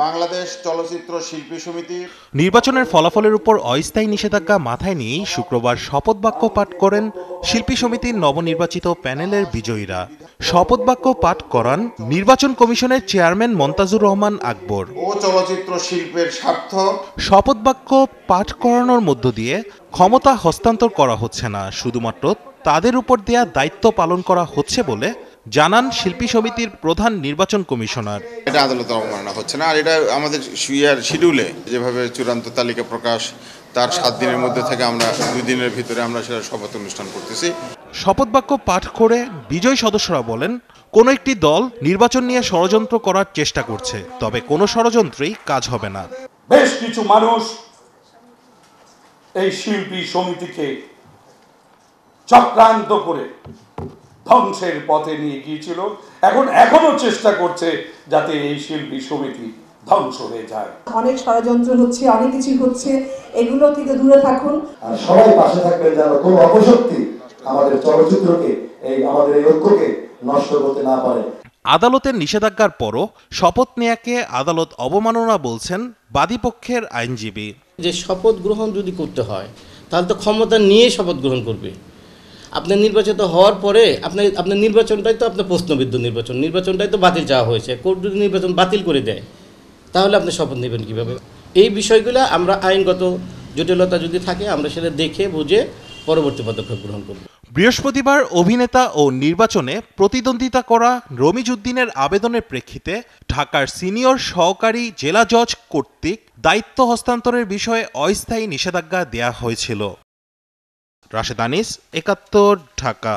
বাংলাদেশ চলচ্চিত্র শিল্পী সমিতির নির্বাচনের ফলাফলের উপর অস্থায়ী নিষেধাজ্ঞা মাথায় নিয়েই শুক্রবার শপথ বাক্য পাঠ করেন শিল্পী সমিতির নবনির্বাচিত প্যানেলের বিজয়ীরা। শপথ বাক্য পাঠ করান নির্বাচন কমিশনের চেয়ারম্যান মন্তাজুর রহমান আকবর। ও চলচ্চিত্র শিল্পের স্বার্থ শপথ বাক্য পাঠ করানোর মধ্য দিয়ে ক্ষমতা হস্তান্তর করা হচ্ছে না, শুধুমাত্র তাদের উপর দেয়া দায়িত্ব পালন করা হচ্ছে বলে জানান শিল্পী সমিতির প্রধান নির্বাচন কমিশনার। এটা আদালতের অবমাননা হচ্ছে না, আর এটা আমাদের শিডিউলে যেভাবে চূড়ান্ত তালিকা প্রকাশ, তার 7 দিনের মধ্যে থেকে আমরা 2 দিনের ভিতরে আমরা সেটা শপথ অনুষ্ঠান করতেছি। শপথ বাক্য পাঠ করে বিজয়ী সদস্যরা বলেন, কোনো একটি দল নির্বাচন নিয়ে ষড়যন্ত্র করার চেষ্টা করছে, তবে কোনো ষড়যন্ত্রই কাজ হবে না। বেশ কিছু মানুষ এই শিল্পী সমিতিকে চক্রান্ত করে ধ্বংসের পথে নিয়ে গিয়েছিল, এখনো চেষ্টা করছে যাতে এই শিল্পী সমিতি ধ্বংস হয়ে যায়। অনেক ষড়যন্ত্র হচ্ছে, অনেক কিছু হচ্ছে, এগুলো থেকে দূরে থাকুন। আর সবাই পাশে থাকবেন যেন কোনো অপশক্তি আমাদের চলচ্চিত্রকে আমাদের এই ঐক্যকে নষ্ট করতে না পারে। আদালতের নিষেধাজ্ঞার পরও শপথ নেয়াকে আদালত অবমাননা বলছেন বাদীপক্ষের আইনজীবী। যে শপথ গ্রহণ যদি করতে হয় তাহলে তো ক্ষমতা নিয়ে শপথ গ্রহণ করবে। আপনার নির্বাচিত হওয়ার পরে আপনার নির্বাচনটাই তো আপনার প্রশ্নবিদ্ধ নির্বাচনটাই তো বাতিল চাওয়া হয়েছে। কোর্ট যদি নির্বাচন বাতিল করে দেয় তাহলে আপনি শপথ নেবেন কীভাবে? এই বিষয়গুলো আমরা আইনগত জটিলতা যদি থাকে আমরা সেটা দেখে বুঝে পরবর্তী পদক্ষেপ গ্রহণ করব। বৃহস্পতিবার অভিনেতা ও নির্বাচনে প্রতিদ্বন্দ্বিতা করা রমিজ উদ্দিনের আবেদনের প্রেক্ষিতে ঢাকার সিনিয়র সহকারী জেলা জজ কর্তৃক দায়িত্ব হস্তান্তরের বিষয়ে অস্থায়ী নিষেধাজ্ঞা দেয়া হয়েছিল। রাশেদ আনিস, ৭১, ঢাকা।